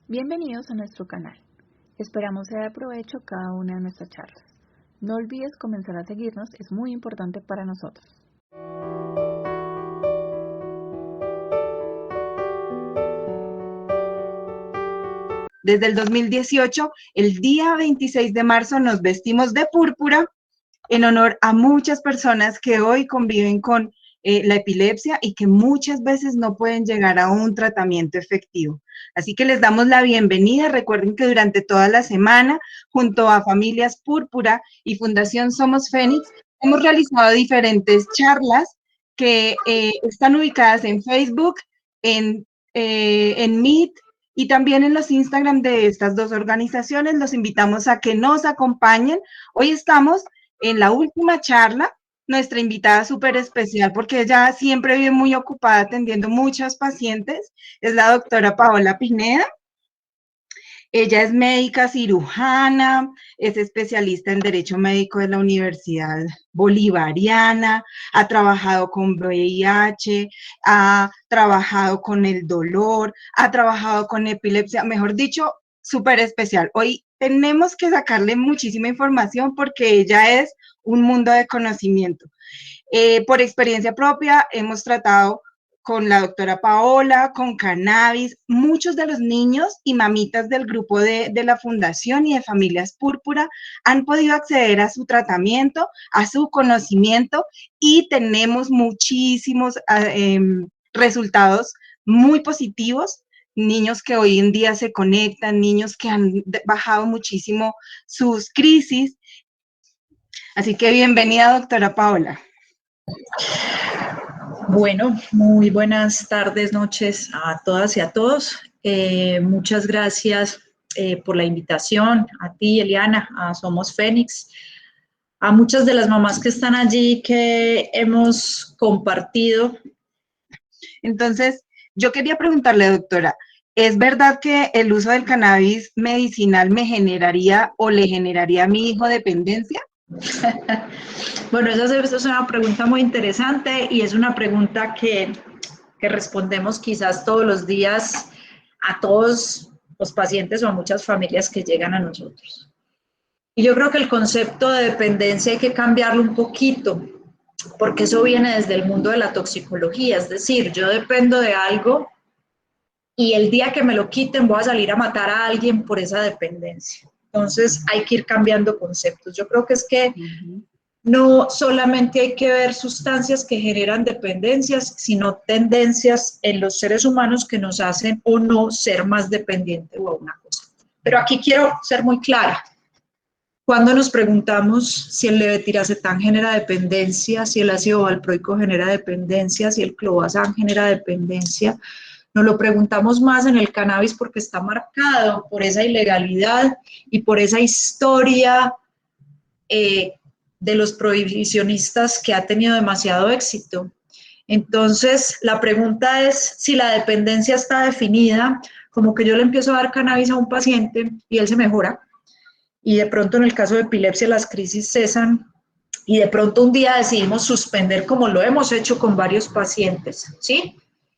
Bienvenidos a nuestro canal. Esperamos sea de provecho cada una de nuestras charlas. No olvides comenzar a seguirnos, es muy importante para nosotros. Desde el 2018, el día 26 de marzo nos vestimos de púrpura en honor a muchas personas que hoy conviven con la epilepsia y que muchas veces no pueden llegar a un tratamiento efectivo. Así que les damos la bienvenida. Recuerden que durante toda la semana, junto a Familias Púrpura y Fundación Somos Fénix, hemos realizado diferentes charlas que están ubicadas en Facebook, en Meet y también en los Instagram de estas dos organizaciones. Los invitamos a que nos acompañen. Hoy estamos en la última charla, nuestra invitada súper especial, porque ella siempre vive muy ocupada atendiendo muchos pacientes, es la doctora Paola Pineda. Ella es médica cirujana, es especialista en Derecho Médico de la Universidad Bolivariana, ha trabajado con VIH, ha trabajado con el dolor, ha trabajado con epilepsia, mejor dicho, súper especial. Hoy tenemos que sacarle muchísima información porque ella es un mundo de conocimiento. Por experiencia propia, hemos tratado con la doctora Paola, con cannabis, muchos de los niños y mamitas del grupo de la Fundación y de Familias Púrpura han podido acceder a su tratamiento, a su conocimiento y tenemos muchísimos resultados muy positivos, niños que hoy en día se conectan, niños que han bajado muchísimo sus crisis. Así que bienvenida, doctora Paola. Bueno, muy buenas tardes, noches a todas y a todos. Muchas gracias por la invitación, a ti, Eliana, a Somos Fénix, a muchas de las mamás que están allí que hemos compartido. Entonces, yo quería preguntarle, doctora, ¿es verdad que el uso del cannabis medicinal me generaría o le generaría a mi hijo dependencia? Bueno, esa es una pregunta muy interesante y es una pregunta que respondemos quizás todos los días a todos los pacientes o a muchas familias que llegan a nosotros. Y yo creo que el concepto de dependencia hay que cambiarlo un poquito, porque eso viene desde el mundo de la toxicología, es decir, yo dependo de algo y el día que me lo quiten voy a salir a matar a alguien por esa dependencia. Entonces hay que ir cambiando conceptos. Yo creo que es que no solamente hay que ver sustancias que generan dependencias, sino tendencias en los seres humanos que nos hacen o no ser más dependientes o a una cosa. Pero aquí quiero ser muy clara. Cuando nos preguntamos si el levetiracetam genera dependencia, si el ácido valproico genera dependencia, si el clobazam genera dependencia, nos lo preguntamos más en el cannabis porque está marcado por esa ilegalidad y por esa historia de los prohibicionistas que ha tenido demasiado éxito. Entonces, la pregunta es si la dependencia está definida, como que yo le empiezo a dar cannabis a un paciente y él se mejora, y de pronto en el caso de epilepsia las crisis cesan, y de pronto un día decidimos suspender como lo hemos hecho con varios pacientes, ¿sí?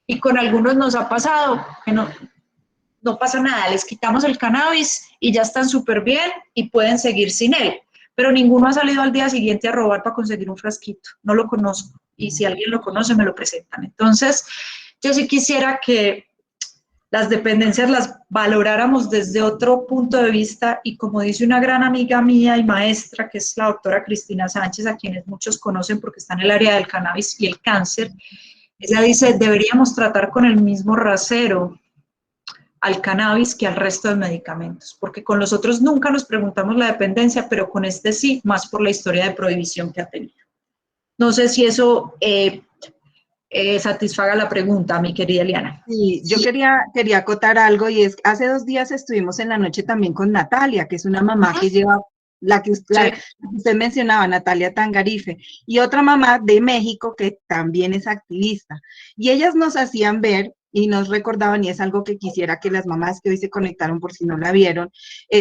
Y con algunos nos ha pasado que no pasa nada, les quitamos el cannabis y ya están súper bien y pueden seguir sin él. Pero ninguno ha salido al día siguiente a robar para conseguir un frasquito. No lo conozco. Y si alguien lo conoce, me lo presentan. Entonces, yo sí quisiera que las dependencias las valoráramos desde otro punto de vista y como dice una gran amiga mía y maestra, que es la doctora Cristina Sánchez, a quienes muchos conocen porque está en el área del cannabis y el cáncer, ella dice, deberíamos tratar con el mismo rasero al cannabis que al resto de medicamentos, porque con los otros nunca nos preguntamos la dependencia, pero con este sí, más por la historia de prohibición que ha tenido. No sé si eso satisfaga la pregunta, mi querida Eliana. Sí, yo quería acotar algo y es, hace 2 días estuvimos en la noche también con Natalia, que es una mamá que lleva, la que usted mencionaba, Natalia Tangarife, y otra mamá de México que también es activista. Y ellas nos hacían ver y nos recordaban, y es algo que quisiera que las mamás que hoy se conectaron, por si no la vieron,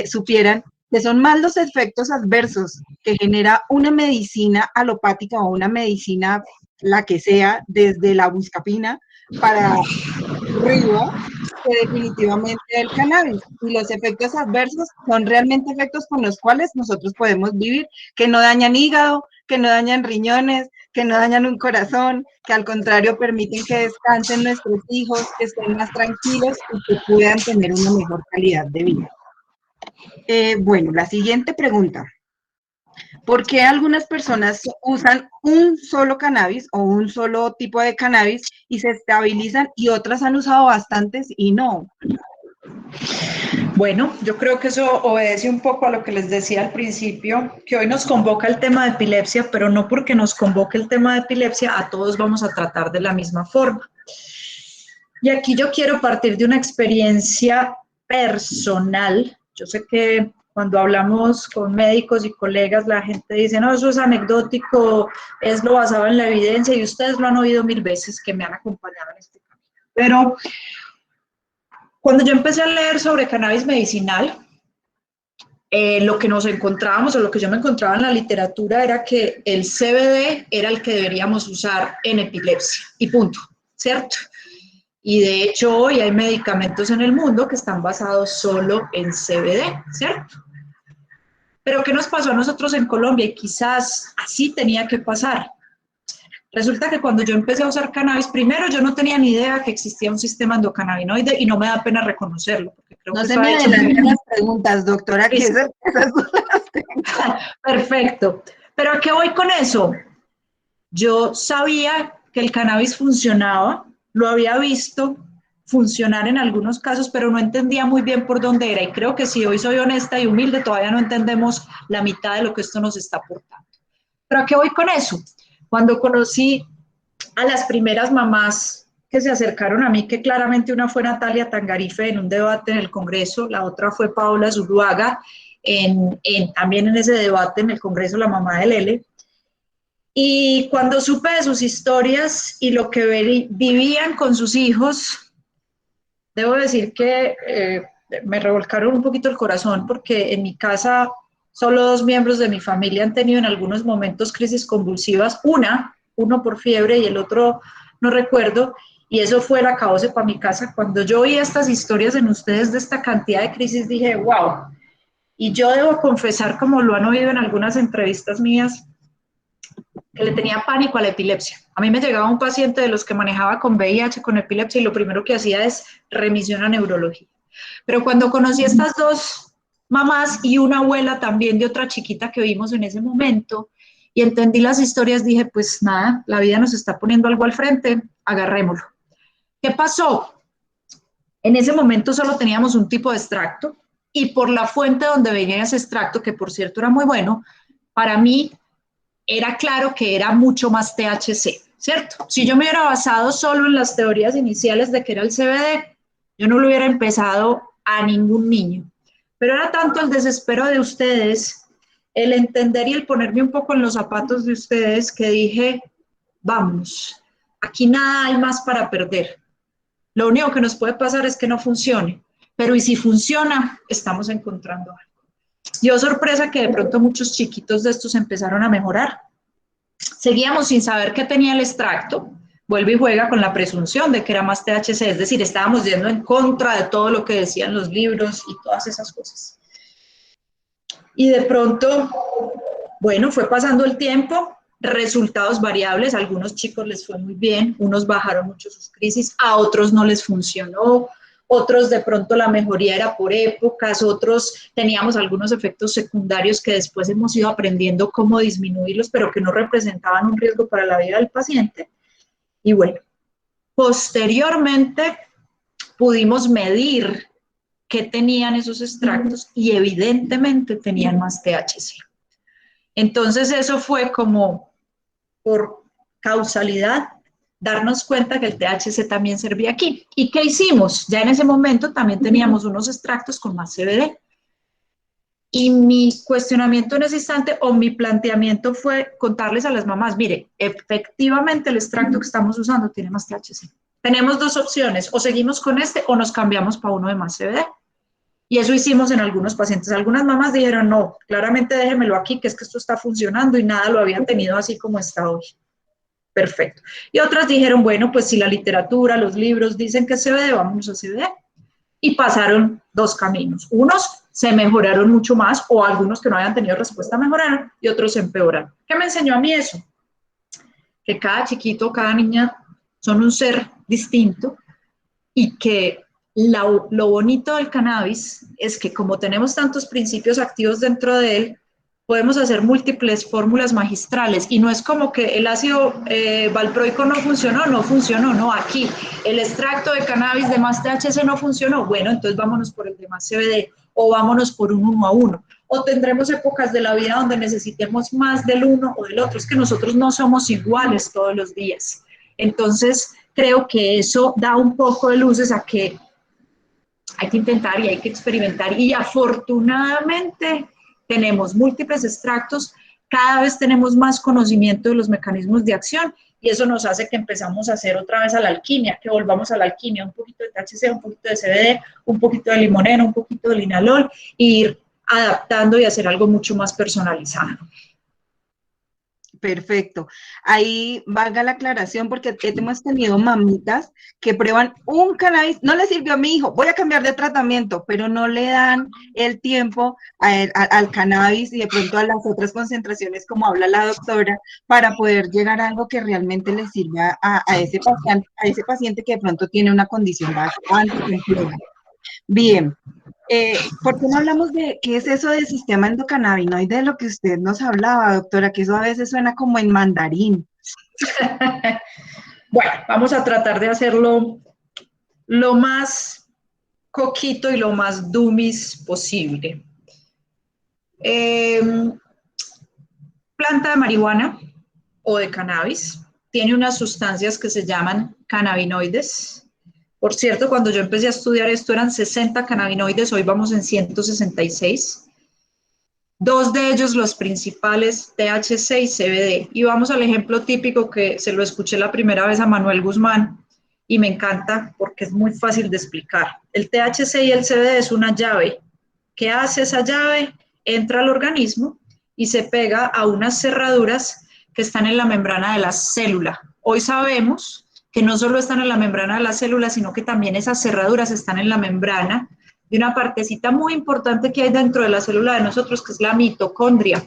supieran, que son más los efectos adversos que genera una medicina alopática o una medicina, la que sea, desde la buscapina, para arriba que definitivamente el cannabis. Y los efectos adversos son realmente efectos con los cuales nosotros podemos vivir, que no dañan hígado, que no dañan riñones, que no dañan un corazón, que al contrario permiten que descansen nuestros hijos, que estén más tranquilos y que puedan tener una mejor calidad de vida. Bueno, la siguiente pregunta. ¿Por qué algunas personas usan un solo cannabis o un solo tipo de cannabis y se estabilizan y otras han usado bastantes y no? Bueno, yo creo que eso obedece un poco a lo que les decía al principio, que hoy nos convoca el tema de epilepsia, pero no porque nos convoque el tema de epilepsia, a todos vamos a tratar de la misma forma. Y aquí yo quiero partir de una experiencia personal. Yo sé que cuando hablamos con médicos y colegas, la gente dice, no, eso es anecdótico, es lo basado en la evidencia, y ustedes lo han oído 1000 veces que me han acompañado en este camino. Pero cuando yo empecé a leer sobre cannabis medicinal, lo que nos encontrábamos o lo que yo me encontraba en la literatura era que el CBD era el que deberíamos usar en epilepsia y punto, ¿cierto? Y de hecho hoy hay medicamentos en el mundo que están basados solo en CBD, ¿cierto? Pero ¿qué nos pasó a nosotros en Colombia? Y quizás así tenía que pasar. Resulta que cuando yo empecé a usar cannabis, primero yo no tenía ni idea que existía un sistema endocannabinoide y no me da pena reconocerlo. Porque creo No que se me adelanten las preguntas, doctora, que esas las tengo. Perfecto. Pero ¿a qué voy con eso? Yo sabía que el cannabis funcionaba, lo había visto funcionar en algunos casos, pero no entendía muy bien por dónde era. Y creo que si hoy soy honesta y humilde, todavía no entendemos la mitad de lo que esto nos está aportando. ¿Pero a qué voy con eso? Cuando conocí a las primeras mamás que se acercaron a mí, que claramente una fue Natalia Tangarife en un debate en el Congreso, la otra fue Paola Zuluaga, también en ese debate en el Congreso, la mamá de Lele. Y cuando supe de sus historias y lo que vivían con sus hijos, debo decir que me revolcaron un poquito el corazón, porque en mi casa solo 2 miembros de mi familia han tenido en algunos momentos crisis convulsivas, uno por fiebre y el otro no recuerdo, y eso fue el acabose para mi casa. Cuando yo oí estas historias en ustedes de esta cantidad de crisis, dije, wow. Y yo debo confesar, como lo han oído en algunas entrevistas mías, que le tenía pánico a la epilepsia. A mí me llegaba un paciente de los que manejaba con VIH, con epilepsia, y lo primero que hacía es remisión a neurología. Pero cuando conocí a estas 2 mamás y una abuela también de otra chiquita que vimos en ese momento, y entendí las historias, dije, pues nada, la vida nos está poniendo algo al frente, agarrémoslo. ¿Qué pasó? En ese momento solo teníamos un tipo de extracto, y por la fuente donde venía ese extracto, que por cierto era muy bueno, para mí era claro que era mucho más THC, ¿cierto? Si yo me hubiera basado solo en las teorías iniciales de que era el CBD, yo no lo hubiera empezado a ningún niño. Pero era tanto el desespero de ustedes, el entender y el ponerme un poco en los zapatos de ustedes, que dije, vamos, aquí nada hay más para perder. Lo único que nos puede pasar es que no funcione, pero y si funciona, estamos encontrando algo. Dio sorpresa que de pronto muchos chiquitos de estos empezaron a mejorar. Seguíamos sin saber qué tenía el extracto, vuelve y juega con la presunción de que era más THC, es decir, estábamos yendo en contra de todo lo que decían los libros y todas esas cosas. Y de pronto, bueno, fue pasando el tiempo, resultados variables, a algunos chicos les fue muy bien, unos bajaron mucho sus crisis, a otros no les funcionó, otros de pronto la mejoría era por épocas, otros teníamos algunos efectos secundarios que después hemos ido aprendiendo cómo disminuirlos, pero que no representaban un riesgo para la vida del paciente. Y bueno, posteriormente pudimos medir qué tenían esos extractos y evidentemente tenían más THC. Entonces eso fue como por causalidad darnos cuenta que el THC también servía aquí. ¿Y qué hicimos? Ya en ese momento también teníamos unos extractos con más CBD. Y mi cuestionamiento en ese instante o mi planteamiento fue contarles a las mamás, mire, efectivamente el extracto que estamos usando tiene más THC. Tenemos 2 opciones, o seguimos con este o nos cambiamos para uno de más CBD. Y eso hicimos en algunos pacientes. Algunas mamás dijeron, no, claramente déjemelo aquí, que es que esto está funcionando y nada lo habían tenido así como está hoy. Perfecto. Y otras dijeron, bueno, pues si la literatura, los libros dicen que es CBD, vámonos a CBD. Y pasaron dos caminos. Unos se mejoraron mucho más, o algunos que no habían tenido respuesta mejoraron, y otros se empeoraron. ¿Qué me enseñó a mí eso? Que cada chiquito, cada niña son un ser distinto, y que lo bonito del cannabis es que como tenemos tantos principios activos dentro de él, podemos hacer múltiples fórmulas magistrales, y no es como que el ácido valproico no funcionó, no, aquí el extracto de cannabis de más THC no funcionó, bueno, entonces vámonos por el de más CBD, o vámonos por un 1 a 1, o tendremos épocas de la vida donde necesitemos más del uno o del otro, es que nosotros no somos iguales todos los días. Entonces, creo que eso da un poco de luces a que hay que intentar y hay que experimentar, y afortunadamente tenemos múltiples extractos, cada vez tenemos más conocimiento de los mecanismos de acción, y eso nos hace que empezamos a hacer otra vez a la alquimia, que volvamos a la alquimia, un poquito de THC, un poquito de CBD, un poquito de limoneno, un poquito de linalol, e ir adaptando y hacer algo mucho más personalizado. Perfecto. Ahí valga la aclaración porque hemos tenido mamitas que prueban un cannabis, no le sirvió a mi hijo, voy a cambiar de tratamiento, pero no le dan el tiempo al cannabis y de pronto a las otras concentraciones, como habla la doctora, para poder llegar a algo que realmente le sirva a ese paciente que de pronto tiene una condición bastante compleja. Bien. ¿Por qué no hablamos de qué es eso del sistema endocannabinoide de lo que usted nos hablaba, doctora? Que eso a veces suena como en mandarín. Bueno, vamos a tratar de hacerlo lo más coquito y lo más dummies posible. Planta de marihuana o de cannabis tiene unas sustancias que se llaman cannabinoides. Por cierto, cuando yo empecé a estudiar esto eran 60 cannabinoides, hoy vamos en 166. Dos de ellos, los principales, THC y CBD. Y vamos al ejemplo típico que se lo escuché la primera vez a Manuel Guzmán y me encanta porque es muy fácil de explicar. El THC y el CBD es una llave. ¿Qué hace esa llave? Entra al organismo y se pega a unas cerraduras que están en la membrana de la célula. Hoy sabemos que no solo están en la membrana de la célula, sino que también esas cerraduras están en la membrana de una partecita muy importante que hay dentro de la célula de nosotros, que es la mitocondria,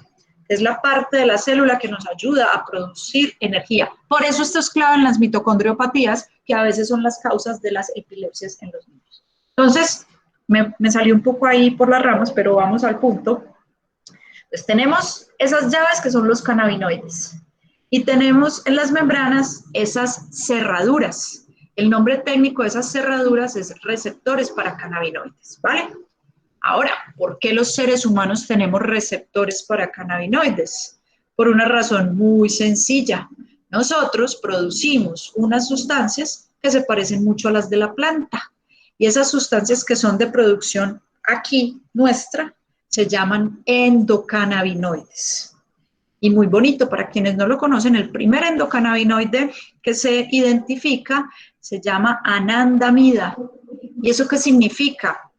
que es la parte de la célula que nos ayuda a producir energía. Por eso esto es clave en las mitocondriopatías, que a veces son las causas de las epilepsias en los niños. Entonces, me salió un poco ahí por las ramas, pero vamos al punto. Entonces, tenemos esas llaves que son los cannabinoides. Y tenemos en las membranas esas cerraduras. El nombre técnico de esas cerraduras es receptores para cannabinoides, ¿vale? Ahora, ¿por qué los seres humanos tenemos receptores para cannabinoides? Por una razón muy sencilla. Nosotros producimos unas sustancias que se parecen mucho a las de la planta. Y esas sustancias que son de producción aquí nuestra se llaman endocannabinoides. Y muy bonito, para quienes no lo conocen, el primer endocannabinoide que se identifica se llama anandamida. ¿Y eso qué significa?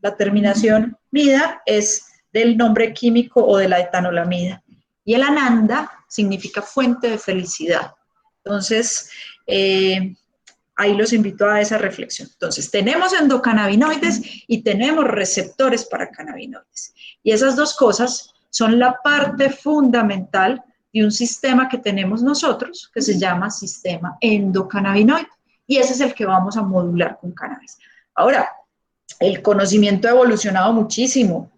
La terminación mida es del nombre químico o de la etanolamida. Y el ananda significa fuente de felicidad. Entonces, ahí los invito a esa reflexión. Entonces, tenemos endocannabinoides y tenemos receptores para cannabinoides. Y esas dos cosas son la parte fundamental de un sistema que tenemos nosotros, que se llama sistema endocannabinoide. Y ese es el que vamos a modular con cannabis. Ahora, el conocimiento ha evolucionado muchísimo.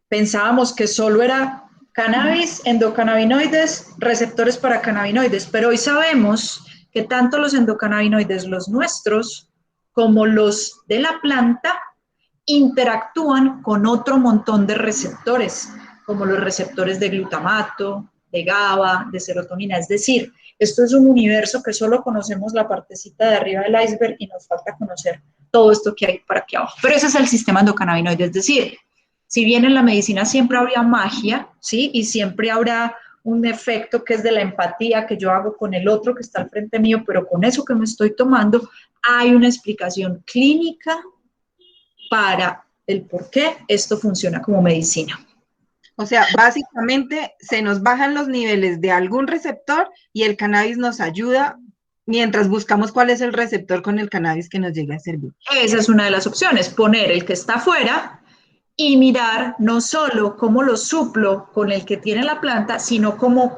Pensábamos que solo era cannabis, endocannabinoides, receptores para cannabinoides, pero hoy sabemos que tanto los endocannabinoides, los nuestros, como los de la planta, interactúan con otro montón de receptores, como los receptores de glutamato, de GABA, de serotonina. Es decir, esto es un universo que solo conocemos la partecita de arriba del iceberg y nos falta conocer todo esto que hay para aquí abajo. Pero ese es el sistema endocannabinoide, es decir, si bien en la medicina siempre habría magia, ¿sí? Y siempre habrá un efecto que es de la empatía que yo hago con el otro que está al frente mío, pero con eso que me estoy tomando hay una explicación clínica para el por qué esto funciona como medicina. O sea, básicamente se nos bajan los niveles de algún receptor y el cannabis nos ayuda mientras buscamos cuál es el receptor con el cannabis que nos llegue a servir. Esa es una de las opciones, poner el que está afuera y mirar no solo cómo lo suplo con el que tiene la planta, sino cómo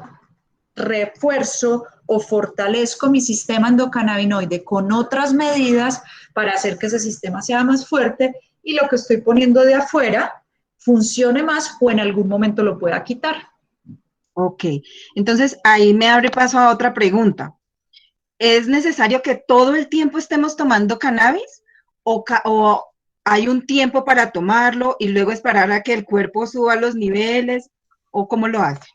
refuerzo o fortalezco mi sistema endocannabinoide con otras medidas para hacer que ese sistema sea más fuerte y lo que estoy poniendo de afuera funcione más o en algún momento lo pueda quitar. Ok, entonces ahí me abre paso a otra pregunta. ¿Es necesario que todo el tiempo estemos tomando cannabis o hay un tiempo para tomarlo y luego esperar a que el cuerpo suba los niveles o cómo lo hace?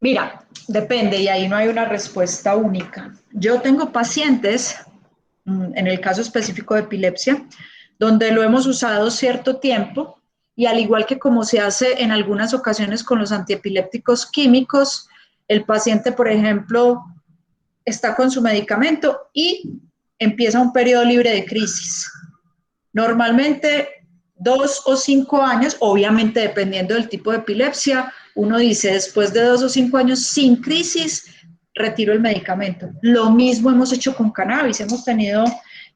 Mira, depende y ahí no hay una respuesta única. Yo tengo pacientes, en el caso específico de epilepsia, donde lo hemos usado cierto tiempo y al igual que como se hace en algunas ocasiones con los antiepilépticos químicos, el paciente, por ejemplo, está con su medicamento y empieza un periodo libre de crisis. Normalmente 2 o 5 años, obviamente dependiendo del tipo de epilepsia, uno dice después de 2 o 5 años sin crisis, retiro el medicamento. Lo mismo hemos hecho con cannabis, hemos tenido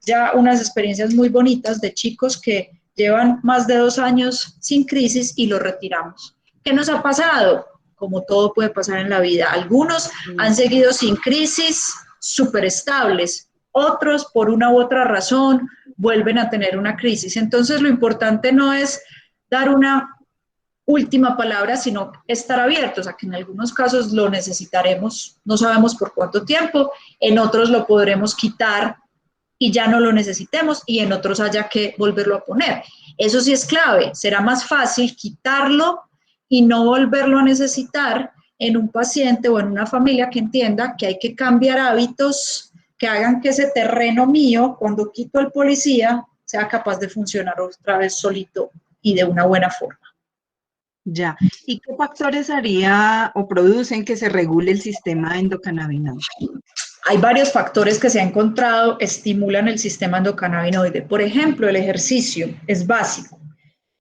ya unas experiencias muy bonitas de chicos que llevan más de 2 años sin crisis y lo retiramos. ¿Qué nos ha pasado? Como todo puede pasar en la vida. Algunos han seguido sin crisis, súper estables. Otros, por una u otra razón, vuelven a tener una crisis. Entonces, lo importante no es dar una última palabra, sino estar abiertos a que en algunos casos lo necesitaremos, no sabemos por cuánto tiempo, en otros lo podremos quitar y ya no lo necesitemos y en otros haya que volverlo a poner. Eso sí es clave, será más fácil quitarlo y no volverlo a necesitar en un paciente o en una familia que entienda que hay que cambiar hábitos que hagan que ese terreno mío, cuando quito al policía, sea capaz de funcionar otra vez solito y de una buena forma. Ya. ¿Y qué factores haría o producen que se regule el sistema endocannabinoide? Hay varios factores que se han encontrado estimulan el sistema endocannabinoide. Por ejemplo, el ejercicio es básico.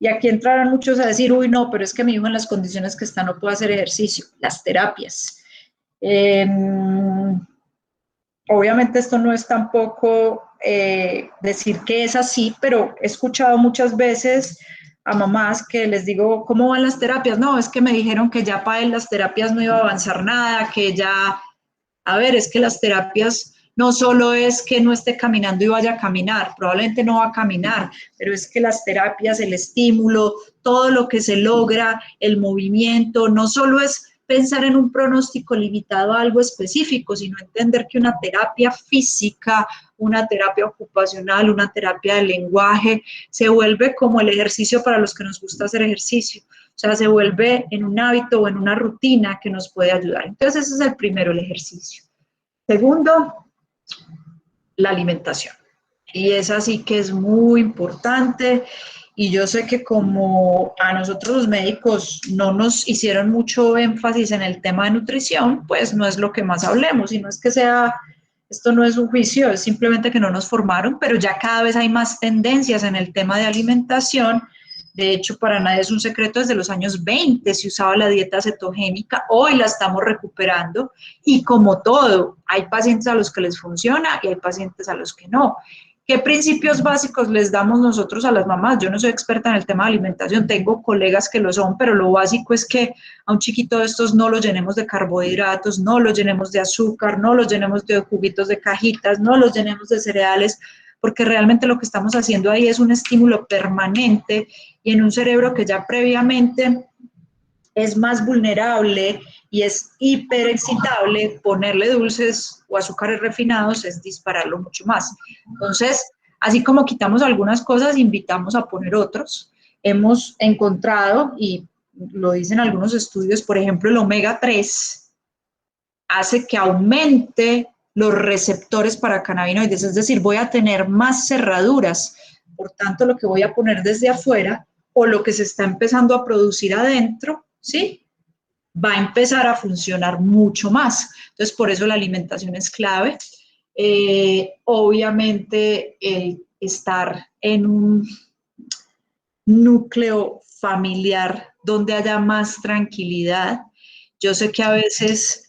Y aquí entrarán muchos a decir, uy, no, pero es que mi hijo en las condiciones que está no puede hacer ejercicio. Las terapias. Obviamente esto no es tampoco decir que es así, pero he escuchado muchas veces a mamás que les digo, ¿cómo van las terapias? No, es que me dijeron que ya para él las terapias no iba a avanzar nada, que ya, a ver, es que las terapias no solo es que no esté caminando y vaya a caminar, probablemente no va a caminar, pero es que las terapias, el estímulo, todo lo que se logra, el movimiento, no solo es pensar en un pronóstico limitado a algo específico, sino entender que una terapia física, una terapia ocupacional, una terapia de lenguaje, se vuelve como el ejercicio para los que nos gusta hacer ejercicio. O sea, se vuelve en un hábito o en una rutina que nos puede ayudar. Entonces, ese es el primero, el ejercicio. Segundo, la alimentación. Y esa sí que es muy importante. Y yo sé que como a nosotros los médicos no nos hicieron mucho énfasis en el tema de nutrición, pues no es lo que más hablemos, y no es que sea, esto no es un juicio, es simplemente que no nos formaron, pero ya cada vez hay más tendencias en el tema de alimentación. De hecho, para nadie es un secreto, desde los años 20 se usaba la dieta cetogénica, hoy la estamos recuperando y como todo, hay pacientes a los que les funciona y hay pacientes a los que no. ¿Qué principios básicos les damos nosotros a las mamás? Yo no soy experta en el tema de alimentación, tengo colegas que lo son, pero lo básico es que a un chiquito de estos no lo llenemos de carbohidratos, no lo llenemos de azúcar, no lo llenemos de juguitos de cajitas, no los llenemos de cereales, porque realmente lo que estamos haciendo ahí es un estímulo permanente y en un cerebro que ya previamente es más vulnerable y es hiperexcitable, ponerle dulces o azúcares refinados es dispararlo mucho más. Entonces, así como quitamos algunas cosas, invitamos a poner otros. Hemos encontrado, y lo dicen algunos estudios, por ejemplo, el omega 3 hace que aumente los receptores para cannabinoides, es decir, voy a tener más cerraduras, por tanto, lo que voy a poner desde afuera o lo que se está empezando a producir adentro, ¿sí?, va a empezar a funcionar mucho más. Entonces, por eso la alimentación es clave. Obviamente, el estar en un núcleo familiar donde haya más tranquilidad. Yo sé que a veces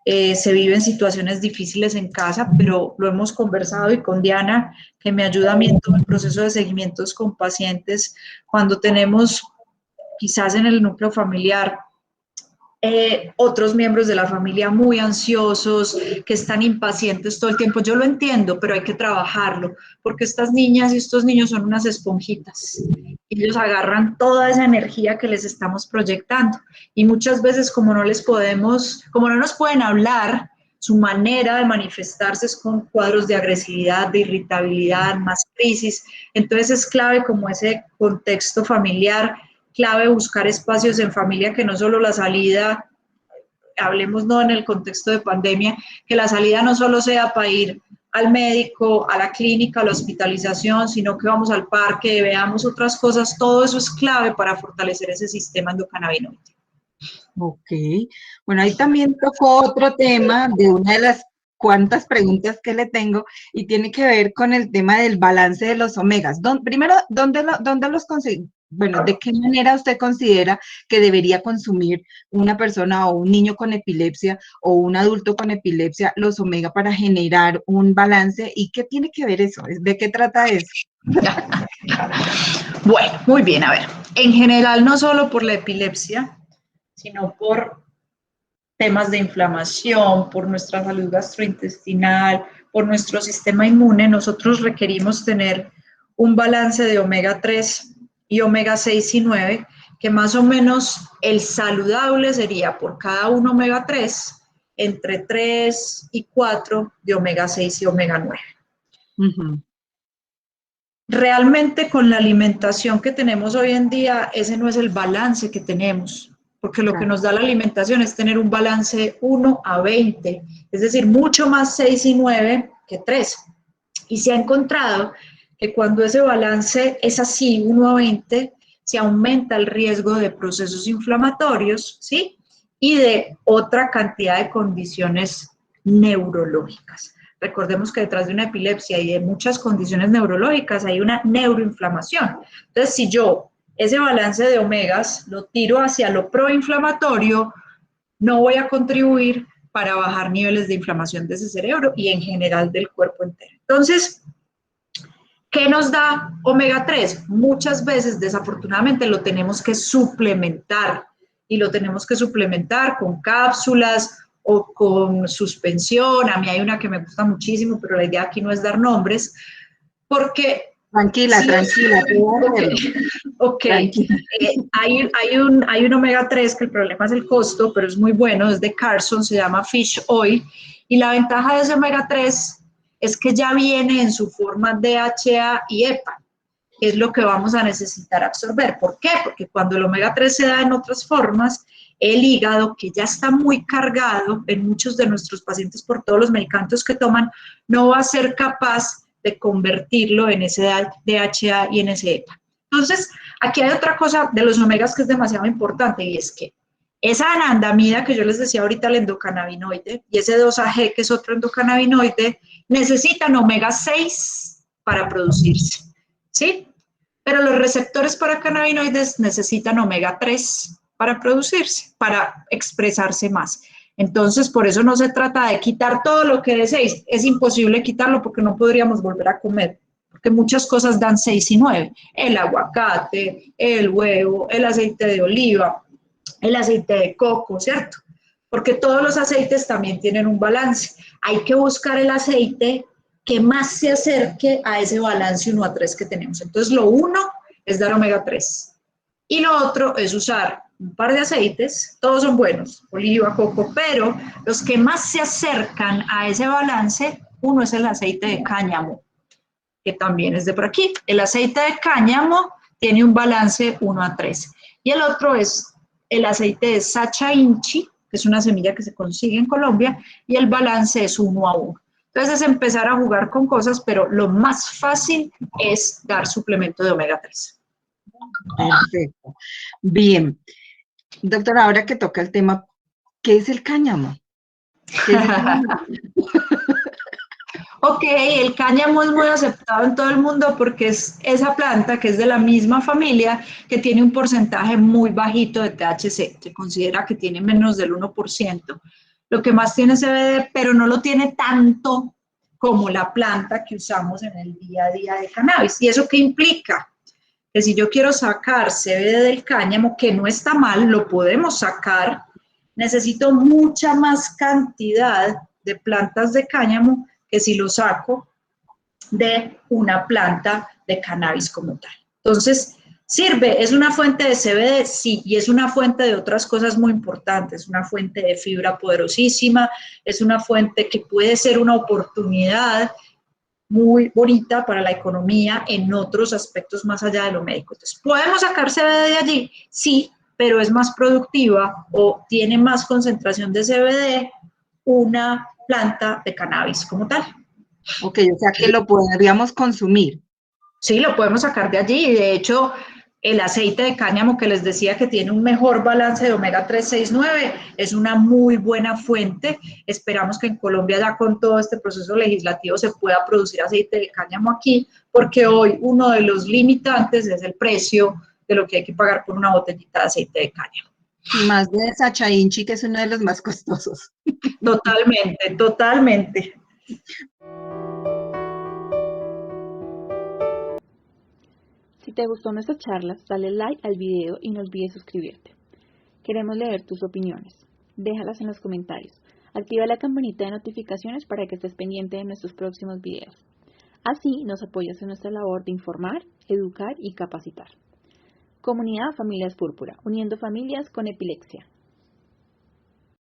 se viven situaciones difíciles en casa, pero lo hemos conversado y con Diana, que me ayuda a mí en todo el proceso de seguimientos con pacientes, cuando tenemos quizás en el núcleo familiar otros miembros de la familia muy ansiosos, que están impacientes todo el tiempo. Yo lo entiendo, pero hay que trabajarlo, porque estas niñas y estos niños son unas esponjitas. Ellos agarran toda esa energía que les estamos proyectando. Y muchas veces, como no nos pueden hablar, su manera de manifestarse es con cuadros de agresividad, de irritabilidad, más crisis. Entonces es clave como ese contexto familiar, clave buscar espacios en familia que no solo la salida, hablemos no en el contexto de pandemia, que la salida no solo sea para ir al médico, a la clínica, a la hospitalización, sino que vamos al parque, veamos otras cosas, todo eso es clave para fortalecer ese sistema endocannabinoide. Ok, bueno, ahí también tocó otro tema de una de las cuantas preguntas que le tengo y tiene que ver con el tema del balance de los omegas. Primero, ¿dónde los conseguimos? Bueno, ¿de qué manera usted considera que debería consumir una persona o un niño con epilepsia o un adulto con epilepsia los omega para generar un balance? ¿Y qué tiene que ver eso? ¿De qué trata eso? Bueno, muy bien, a ver. En general, no solo por la epilepsia, sino por temas de inflamación, por nuestra salud gastrointestinal, por nuestro sistema inmune, nosotros requerimos tener un balance de omega 3 y omega 6 y 9, que más o menos el saludable sería por cada un omega 3 entre 3 y 4 de omega 6 y omega 9. Uh-huh. Realmente con la alimentación que tenemos hoy en día, ese no es el balance que tenemos, porque lo que nos da la alimentación es tener un balance 1:20, es decir, mucho más 6 y 9 que 3. Y se ha encontrado que cuando ese balance es así, 1:20, se aumenta el riesgo de procesos inflamatorios, ¿sí? Y de otra cantidad de condiciones neurológicas. Recordemos que detrás de una epilepsia y de muchas condiciones neurológicas hay una neuroinflamación. Entonces, si yo ese balance de omegas lo tiro hacia lo proinflamatorio, no voy a contribuir para bajar niveles de inflamación de ese cerebro y en general del cuerpo entero. Entonces, ¿qué nos da omega 3? Muchas veces, desafortunadamente, lo tenemos que suplementar y lo tenemos que suplementar con cápsulas o con suspensión. A mí hay una que me gusta muchísimo, pero la idea aquí no es dar nombres, porque... Tranquila, sí, tranquila. Okay. Hay un omega 3 que el problema es el costo, pero es muy bueno, es de Carson, se llama Fish Oil, y la ventaja de ese omega 3 es que ya viene en su forma DHA y EPA, que es lo que vamos a necesitar absorber. ¿Por qué? Porque cuando el omega 3 se da en otras formas, el hígado, que ya está muy cargado en muchos de nuestros pacientes por todos los medicamentos que toman, no va a ser capaz de convertirlo en ese DHA y en ese EPA. Entonces, aquí hay otra cosa de los omegas que es demasiado importante, y es que esa anandamida que yo les decía ahorita, el endocannabinoide, y ese 2-AG, que es otro endocannabinoide, necesitan omega 6 para producirse, ¿sí? Pero los receptores para cannabinoides necesitan omega 3 para producirse, para expresarse más. Entonces, por eso no se trata de quitar todo lo que dé 6. Es imposible quitarlo porque no podríamos volver a comer, porque muchas cosas dan 6 y 9. El aguacate, el huevo, el aceite de oliva, el aceite de coco, ¿cierto? Porque todos los aceites también tienen un balance. Hay que buscar el aceite que más se acerque a ese balance 1:3 que tenemos. Entonces, lo uno es dar omega 3. Y lo otro es usar un par de aceites, todos son buenos, oliva, coco, pero los que más se acercan a ese balance, uno es el aceite de cáñamo, que también es de por aquí. El aceite de cáñamo tiene un balance 1:3. Y el otro es el aceite de Sacha Inchi, que es una semilla que se consigue en Colombia, y el balance es 1:1. Entonces es empezar a jugar con cosas, pero lo más fácil es dar suplemento de omega 3. Perfecto. Bien. Doctora, ahora que toca el tema, ¿qué es el cáñamo? ¿Qué es el cáñamo? Ok, el cáñamo es muy aceptado en todo el mundo porque es esa planta que es de la misma familia que tiene un porcentaje muy bajito de THC. Se considera que tiene menos del 1%. Lo que más tiene CBD, pero no lo tiene tanto como la planta que usamos en el día a día de cannabis. ¿Y eso qué implica? Que si yo quiero sacar CBD del cáñamo, que no está mal, lo podemos sacar, necesito mucha más cantidad de plantas de cáñamo que si lo saco de una planta de cannabis como tal. Entonces, ¿sirve? ¿Es una fuente de CBD? Sí, y es una fuente de otras cosas muy importantes, es una fuente de fibra poderosísima, es una fuente que puede ser una oportunidad muy bonita para la economía en otros aspectos más allá de lo médico. Entonces, ¿podemos sacar CBD de allí? Sí, pero es más productiva o tiene más concentración de CBD una planta de cannabis como tal. Ok, o sea que lo podríamos consumir. Sí, lo podemos sacar de allí. De hecho, el aceite de cáñamo que les decía que tiene un mejor balance de omega 369 es una muy buena fuente. Esperamos que en Colombia ya con todo este proceso legislativo se pueda producir aceite de cáñamo aquí, porque hoy uno de los limitantes es el precio de lo que hay que pagar por una botellita de aceite de cáñamo. Y más de Sacha Inchi, que es uno de los más costosos. Totalmente, totalmente. Si te gustó nuestras charlas, dale like al video y no olvides suscribirte. Queremos leer tus opiniones. Déjalas en los comentarios. Activa la campanita de notificaciones para que estés pendiente de nuestros próximos videos. Así nos apoyas en nuestra labor de informar, educar y capacitar. Comunidad Familias Púrpura, uniendo familias con epilepsia.